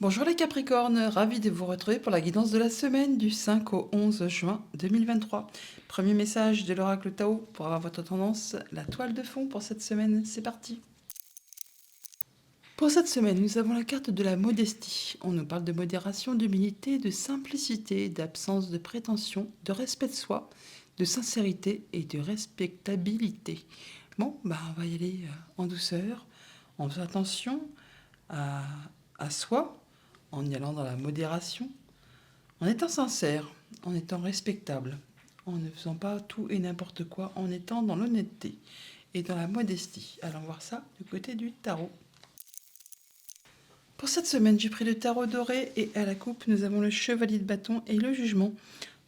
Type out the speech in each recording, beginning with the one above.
Bonjour les Capricornes, ravi de vous retrouver pour la guidance de la semaine du 5 au 11 juin 2023. Premier message de l'oracle Tao pour avoir votre tendance, la toile de fond pour cette semaine, c'est parti. Pour cette semaine, nous avons la carte de la modestie. On nous parle de modération, d'humilité, de simplicité, d'absence de prétention, de respect de soi, de sincérité et de respectabilité. Bon, on va y aller en douceur, en faisant attention à, à soi, en y allant dans la modération, en étant sincère, en étant respectable, en ne faisant pas tout et n'importe quoi, en étant dans l'honnêteté et dans la modestie. Allons voir ça du côté du tarot. Pour cette semaine, j'ai pris le tarot doré et à la coupe, nous avons le chevalier de bâton et le jugement.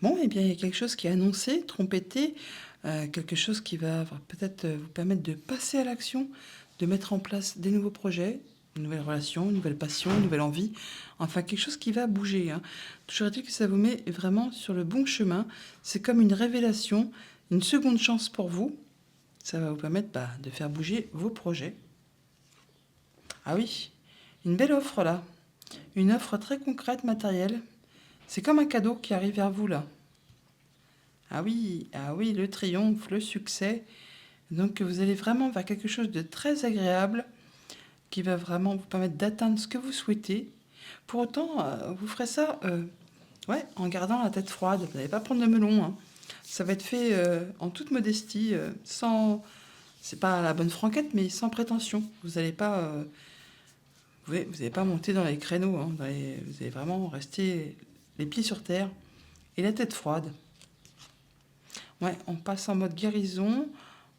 Bon, eh bien, il y a quelque chose qui est annoncé, trompetté, quelque chose qui va peut-être vous permettre de passer à l'action, de mettre en place des nouveaux projets, une nouvelle relation, une nouvelle passion, une nouvelle envie, enfin quelque chose qui va bouger. Toujours est-il que ça vous met vraiment sur le bon chemin. C'est comme une révélation, une seconde chance pour vous. Ça va vous permettre de faire bouger vos projets. Ah oui, une belle offre là. Une offre très concrète, matérielle. C'est comme un cadeau qui arrive vers vous là. Ah oui, le triomphe, le succès. Donc vous allez vraiment vers quelque chose de très agréable qui va vraiment vous permettre d'atteindre ce que vous souhaitez. Pour autant, vous ferez ça en gardant la tête froide. Vous n'allez pas prendre de melon. Ça va être fait en toute modestie, sans... C'est pas la bonne franquette, mais sans prétention. Vous n'allez pas... vous n'allez pas monter dans les créneaux. Vous allez vraiment rester les pieds sur terre et la tête froide. Ouais, on passe en mode guérison,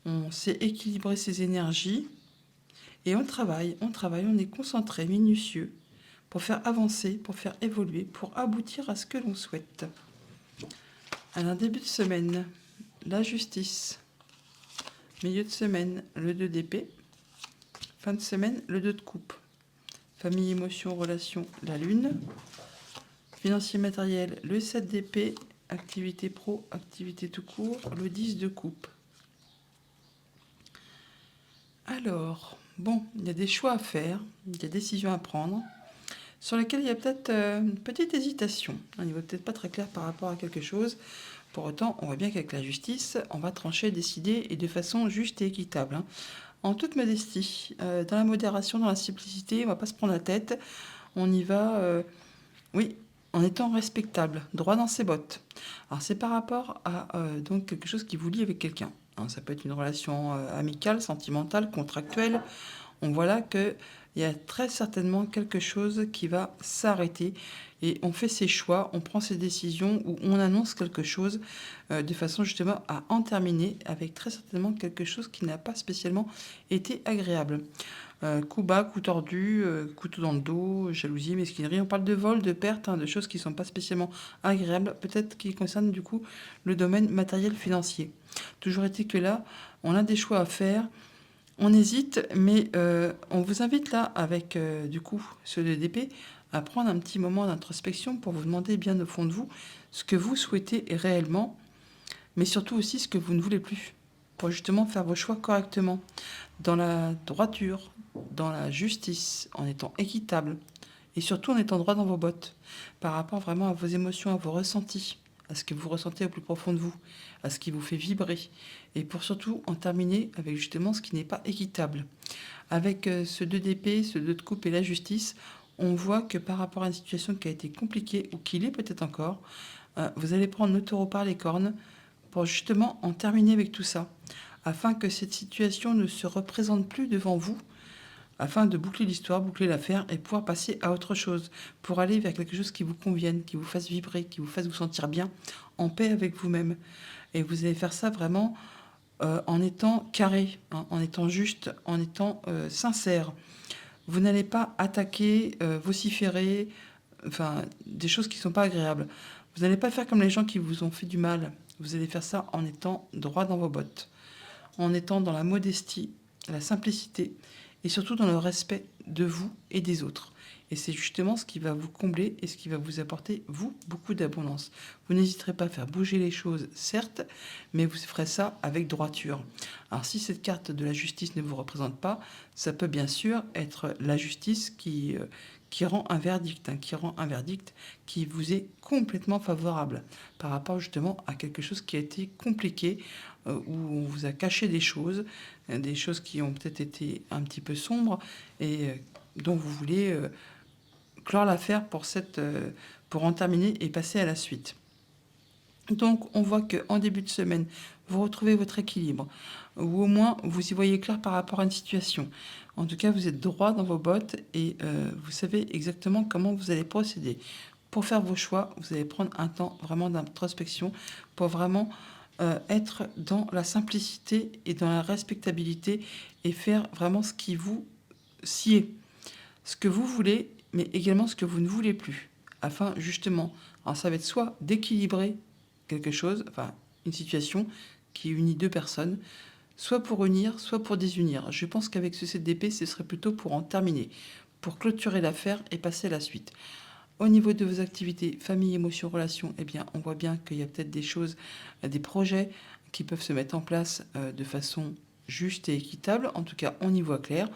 on sait équilibrer ses énergies et on travaille, on est concentré, minutieux pour faire avancer, pour faire évoluer, pour aboutir à ce que l'on souhaite. Alors, début de semaine, la justice. Milieu de semaine, le 2 d'épée. Fin de semaine, le 2 de coupe. Famille, émotion, relation, la lune. Financier, matériel, le 7 d'épée. Activité pro, activité tout court, le 10 de coupe. Alors, bon, il y a des choix à faire, il y a des décisions à prendre, sur lesquelles il y a peut-être une petite hésitation. Un niveau peut-être pas très clair par rapport à quelque chose. Pour autant, on voit bien qu'avec la justice, on va trancher, décider, et de façon juste et équitable. En toute modestie, dans la modération, dans la simplicité, on va pas se prendre la tête. On y va, en étant respectable, droit dans ses bottes. Alors c'est par rapport à donc quelque chose qui vous lie avec quelqu'un. Ça peut être une relation amicale, sentimentale, contractuelle. On voit là qu'il y a très certainement quelque chose qui va s'arrêter et on fait ses choix, on prend ses décisions ou on annonce quelque chose de façon justement à en terminer avec très certainement quelque chose qui n'a pas spécialement été agréable. Coup bas, coup tordu, couteau dans le dos, jalousie, mesquinerie. On parle de vol, de perte, de choses qui ne sont pas spécialement agréables, peut-être qui concernent du coup le domaine matériel financier. Toujours est-il que là, on a des choix à faire. On hésite, mais on vous invite là, avec du coup ce 2 d'épée, à prendre un petit moment d'introspection pour vous demander bien au fond de vous ce que vous souhaitez réellement, mais surtout aussi ce que vous ne voulez plus, pour justement faire vos choix correctement, dans la droiture, dans la justice, en étant équitable, et surtout en étant droit dans vos bottes, par rapport vraiment à vos émotions, à vos ressentis, à ce que vous ressentez au plus profond de vous, à ce qui vous fait vibrer, et pour surtout en terminer avec justement ce qui n'est pas équitable. Avec ce 2 d'épée, ce 2 de coupe et la justice, on voit que par rapport à une situation qui a été compliquée, ou qui l'est peut-être encore, vous allez prendre le taureau par les cornes pour justement en terminer avec tout ça, afin que cette situation ne se représente plus devant vous, afin de boucler l'histoire, boucler l'affaire et pouvoir passer à autre chose, pour aller vers quelque chose qui vous convienne, qui vous fasse vibrer, qui vous fasse vous sentir bien, en paix avec vous-même. Et vous allez faire ça vraiment en étant carré, en étant juste, en étant sincère. Vous n'allez pas attaquer, vociférer, enfin, des choses qui ne sont pas agréables. Vous n'allez pas faire comme les gens qui vous ont fait du mal. Vous allez faire ça en étant droit dans vos bottes, en étant dans la modestie, la simplicité et surtout dans le respect de vous et des autres. Et c'est justement ce qui va vous combler et ce qui va vous apporter, vous, beaucoup d'abondance. Vous n'hésiterez pas à faire bouger les choses, certes, mais vous ferez ça avec droiture. Alors si cette carte de la justice ne vous représente pas, ça peut bien sûr être la justice qui qui rend un verdict, qui vous est complètement favorable par rapport justement à quelque chose qui a été compliqué, où on vous a caché des choses qui ont peut-être été un petit peu sombres et dont vous voulez clore l'affaire pour en terminer et passer à la suite. Donc on voit qu'en début de semaine, vous retrouvez votre équilibre, ou au moins vous y voyez clair par rapport à une situation. En tout cas, vous êtes droit dans vos bottes et vous savez exactement comment vous allez procéder. Pour faire vos choix, vous allez prendre un temps vraiment d'introspection pour vraiment être dans la simplicité et dans la respectabilité et faire vraiment ce qui vous sied, ce que vous voulez, mais également ce que vous ne voulez plus, afin justement, alors ça va être soit d'équilibrer quelque chose, enfin une situation qui unit deux personnes, soit pour unir, soit pour désunir. Je pense qu'avec ce 7 d'épée, ce serait plutôt pour en terminer, pour clôturer l'affaire et passer à la suite. Au niveau de vos activités, famille, émotions, relations, eh bien, on voit bien qu'il y a peut-être des choses, des projets qui peuvent se mettre en place de façon juste et équitable. En tout cas, on y voit clair.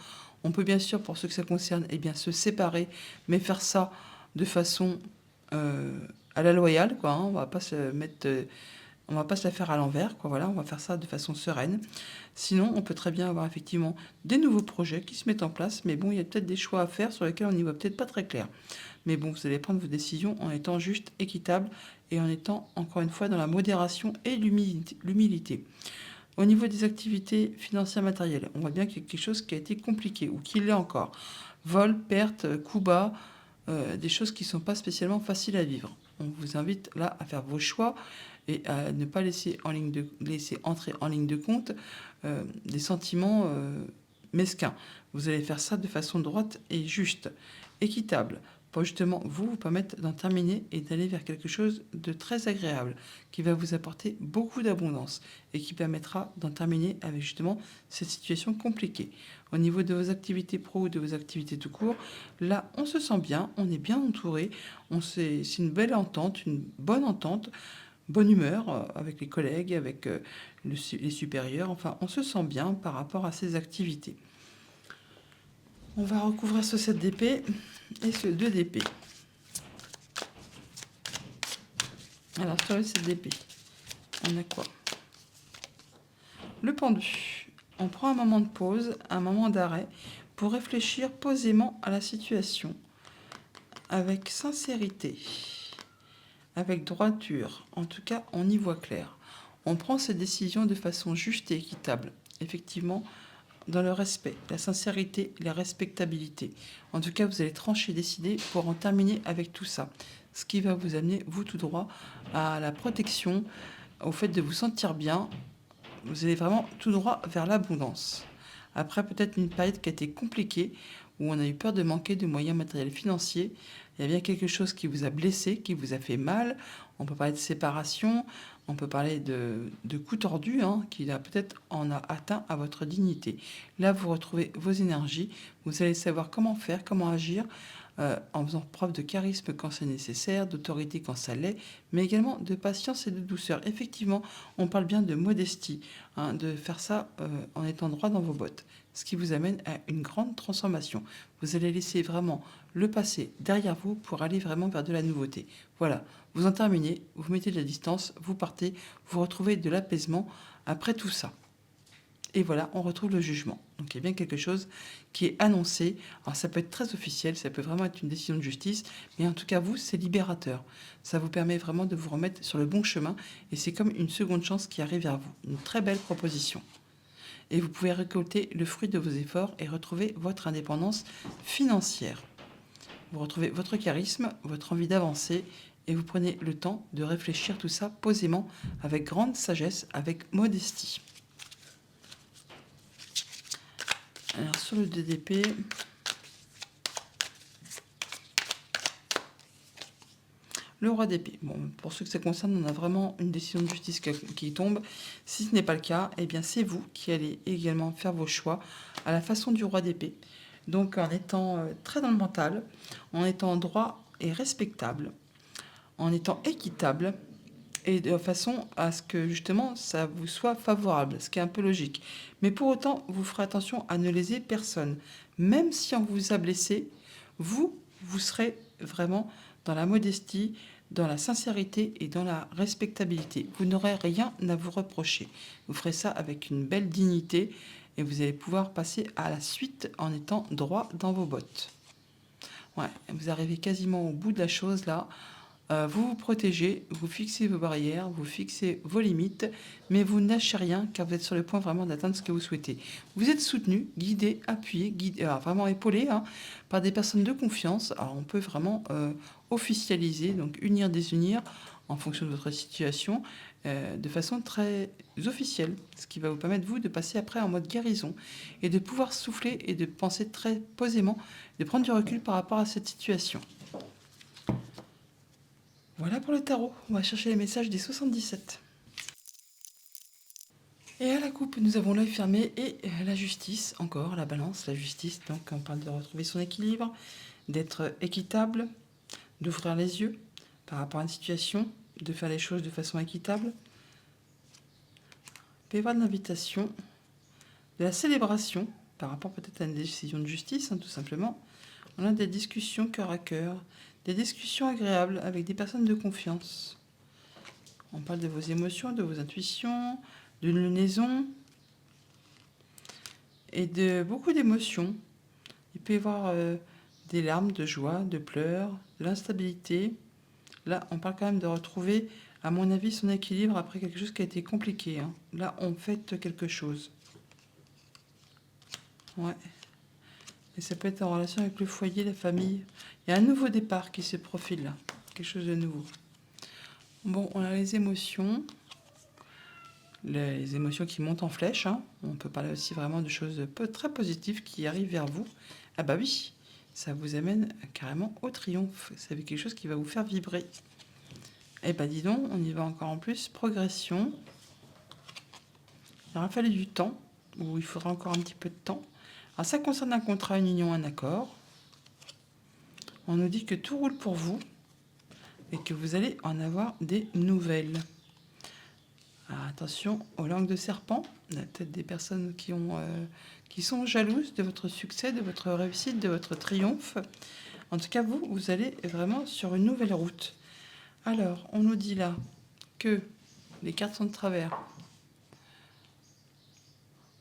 On peut bien sûr, pour ceux que ça concerne, eh bien, se séparer, mais faire ça de façon à la loyale, quoi. Hein. On va pas se mettre, on va pas se la faire à l'envers, quoi. Voilà, on va faire ça de façon sereine. Sinon, on peut très bien avoir effectivement des nouveaux projets qui se mettent en place, mais bon, il y a peut-être des choix à faire sur lesquels on n'y voit peut-être pas très clair. Mais bon, vous allez prendre vos décisions en étant juste, équitable et en étant, encore une fois, dans la modération et l'humilité. Au niveau des activités financières matérielles, on voit bien qu'il y a quelque chose qui a été compliqué ou qui l'est encore. Vol, perte, coup bas, des choses qui ne sont pas spécialement faciles à vivre. On vous invite là à faire vos choix et à ne pas laisser entrer en ligne de compte des sentiments mesquins. Vous allez faire ça de façon droite et juste, équitable, pour justement vous permettre d'en terminer et d'aller vers quelque chose de très agréable, qui va vous apporter beaucoup d'abondance et qui permettra d'en terminer avec justement cette situation compliquée. Au niveau de vos activités pro ou de vos activités tout court, là on se sent bien, on est bien entouré, c'est une belle entente, une bonne entente, bonne humeur avec les collègues, avec les supérieurs, enfin on se sent bien par rapport à ces activités. On va recouvrir ce 7 d'épée et ce 2 d'épée. Alors sur le 7 d'épée, on a quoi? Le pendu. On prend un moment de pause, un moment d'arrêt pour réfléchir posément à la situation, avec sincérité, avec droiture. En tout cas, on y voit clair. On prend ces décisions de façon juste et équitable. Effectivement, dans le respect, la sincérité, la respectabilité. En tout cas, vous allez trancher, décider pour en terminer avec tout ça. Ce qui va vous amener, vous tout droit, à la protection, au fait de vous sentir bien. Vous allez vraiment tout droit vers l'abondance. Après peut-être une période qui a été compliquée, où on a eu peur de manquer de moyens matériels financiers, il y a bien quelque chose qui vous a blessé, qui vous a fait mal. On peut parler de séparation, on peut parler de coups tordus, hein, qui a peut-être en a atteint à votre dignité. Là, vous retrouvez vos énergies, vous allez savoir comment faire, comment agir, en faisant preuve de charisme quand c'est nécessaire, d'autorité quand ça l'est, mais également de patience et de douceur. Effectivement, on parle bien de modestie, hein, de faire ça en étant droit dans vos bottes, ce qui vous amène à une grande transformation. Vous allez laisser vraiment le passé derrière vous pour aller vraiment vers de la nouveauté. Voilà, vous en terminez, vous mettez de la distance, vous partez, vous retrouvez de l'apaisement après tout ça. Et voilà, on retrouve le jugement. Donc il y a bien quelque chose qui est annoncé. Alors ça peut être très officiel, ça peut vraiment être une décision de justice, mais en tout cas vous, c'est libérateur. Ça vous permet vraiment de vous remettre sur le bon chemin et c'est comme une seconde chance qui arrive vers vous. Une très belle proposition. Et vous pouvez récolter le fruit de vos efforts et retrouver votre indépendance financière. Vous retrouvez votre charisme, votre envie d'avancer et vous prenez le temps de réfléchir tout ça posément, avec grande sagesse, avec modestie. Alors sur le 2 d'épée, le roi d'épée. Bon, pour ceux que ça concerne, on a vraiment une décision de justice qui tombe. Si ce n'est pas le cas, eh bien c'est vous qui allez également faire vos choix à la façon du roi d'épée. Donc en étant très dans le mental, en étant droit et respectable, en étant équitable et de façon à ce que justement ça vous soit favorable, ce qui est un peu logique. Mais pour autant, vous ferez attention à ne léser personne. Même si on vous a blessé, vous vous serez vraiment dans la modestie, dans la sincérité et dans la respectabilité. Vous n'aurez rien à vous reprocher. Vous ferez ça avec une belle dignité et vous allez pouvoir passer à la suite en étant droit dans vos bottes. Ouais, vous arrivez quasiment au bout de la chose là. Vous vous protégez, vous fixez vos barrières, vous fixez vos limites, mais vous ne lâchez rien car vous êtes sur le point vraiment d'atteindre ce que vous souhaitez. Vous êtes soutenu, guidé, appuyé, vraiment épaulé par des personnes de confiance. Alors on peut vraiment officialiser, donc unir, désunir en fonction de votre situation de façon très officielle, ce qui va vous permettre vous de passer après en mode guérison et de pouvoir souffler et de penser très posément, de prendre du recul par rapport à cette situation. Voilà pour le tarot. On va chercher les messages des 77. Et à la coupe, nous avons l'œil fermé et la justice, encore la balance, la justice. Donc on parle de retrouver son équilibre, d'être équitable, d'ouvrir les yeux par rapport à une situation, de faire les choses de façon équitable. Il peut y avoir de l'invitation, de la célébration par rapport peut-être à une décision de justice, tout simplement. On a des discussions cœur à cœur, des discussions agréables avec des personnes de confiance. On parle de vos émotions, de vos intuitions, d'une lunaison et de beaucoup d'émotions. Il peut y avoir des larmes de joie, de pleurs, de l'instabilité. Là, on parle quand même de retrouver, à mon avis, son équilibre après quelque chose qui a été compliqué. Là, on fête quelque chose. Ouais. Et ça peut être en relation avec le foyer, la famille. Il y a un nouveau départ qui se profile là. Quelque chose de nouveau. Bon, on a les émotions. Les émotions qui montent en flèche. On peut parler aussi vraiment de choses très positives qui arrivent vers vous. Ah bah oui, ça vous amène carrément au triomphe. C'est quelque chose qui va vous faire vibrer. Eh bah dis donc, on y va encore en plus. Progression. Il aura fallu du temps, ou il faudra encore un petit peu de temps. Alors ça concerne un contrat, une union, un accord. On nous dit que tout roule pour vous et que vous allez en avoir des nouvelles. Alors attention aux langues de serpent. Il y a peut-être des personnes qui sont jalouses de votre succès, de votre réussite, de votre triomphe. En tout cas, vous allez vraiment sur une nouvelle route. Alors, on nous dit là que les cartes sont de travers.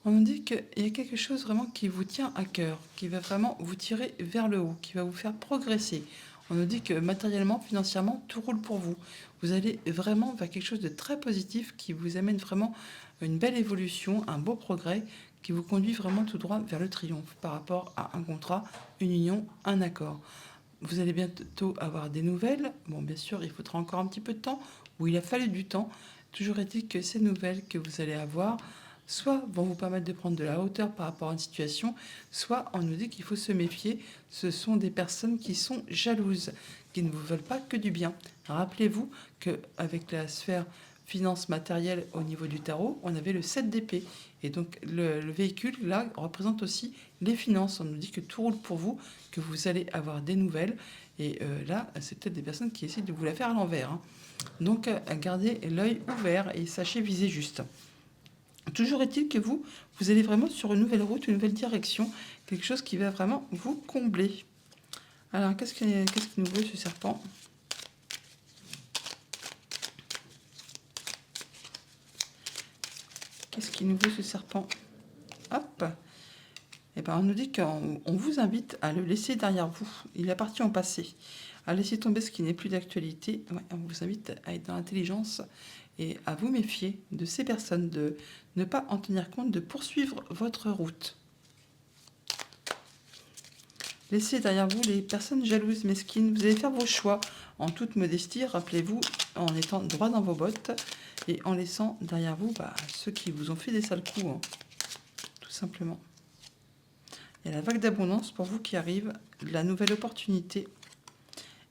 On nous dit qu'il y a quelque chose vraiment qui vous tient à cœur, qui va vraiment vous tirer vers le haut, qui va vous faire progresser. On nous dit que matériellement, financièrement, tout roule pour vous. Vous allez vraiment vers quelque chose de très positif qui vous amène vraiment une belle évolution, un beau progrès, qui vous conduit vraiment tout droit vers le triomphe par rapport à un contrat, une union, un accord. Vous allez bientôt avoir des nouvelles. Bon, bien sûr, il faudra encore un petit peu de temps, ou il a fallu du temps. Toujours est-il que ces nouvelles que vous allez avoir soit vont vous permettre de prendre de la hauteur par rapport à une situation, soit on nous dit qu'il faut se méfier. Ce sont des personnes qui sont jalouses, qui ne vous veulent pas que du bien. Rappelez-vous qu'avec la sphère finance matérielle au niveau du tarot, on avait le 7 d'épée. Et donc le véhicule, là, représente aussi les finances. On nous dit que tout roule pour vous, que vous allez avoir des nouvelles. Et là, c'est peut-être des personnes qui essaient de vous la faire à l'envers. Donc gardez l'œil ouvert et sachez viser juste. Toujours est-il que vous allez vraiment sur une nouvelle route, une nouvelle direction, quelque chose qui va vraiment vous combler. Alors, qu'est-ce qui nous veut ce serpent ? Qu'est-ce qui nous veut ce serpent ? Hop ! Eh ben, on nous dit qu'on vous invite à le laisser derrière vous. Il appartient au passé. À laisser tomber ce qui n'est plus d'actualité. Ouais, on vous invite à être dans l'intelligence et à vous méfier de ces personnes, de ne pas en tenir compte, de poursuivre votre route. Laissez derrière vous les personnes jalouses, mesquines. Vous allez faire vos choix en toute modestie, rappelez-vous, en étant droit dans vos bottes et en laissant derrière vous ceux qui vous ont fait des sales coups, tout simplement. Il y a la vague d'abondance pour vous qui arrive, la nouvelle opportunité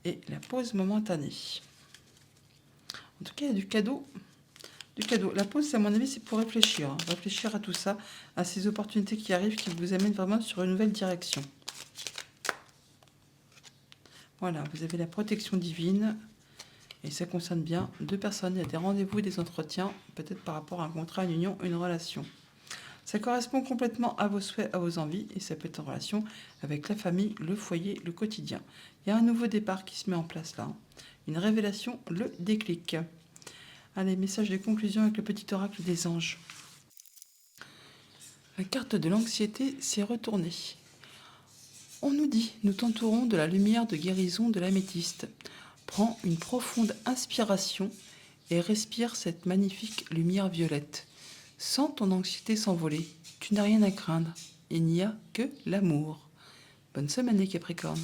et la pause momentanée. En tout cas, il y a du cadeau. La pause, à mon avis, c'est pour réfléchir. Réfléchir à tout ça, à ces opportunités qui arrivent, qui vous amènent vraiment sur une nouvelle direction. Voilà, vous avez la protection divine. Et ça concerne bien 2 personnes. Il y a des rendez-vous, des entretiens, peut-être par rapport à un contrat, une union, une relation. Ça correspond complètement à vos souhaits, à vos envies, et ça peut être en relation avec la famille, le foyer, le quotidien. Il y a un nouveau départ qui se met en place là. Une révélation, le déclic. Allez, message de conclusion avec le petit oracle des anges. La carte de l'anxiété s'est retournée. On nous dit, nous t'entourons de la lumière de guérison de l'améthyste. Prends une profonde inspiration et respire cette magnifique lumière violette. Sens ton anxiété s'envoler. Tu n'as rien à craindre. Il n'y a que l'amour. Bonne semaine les Capricornes.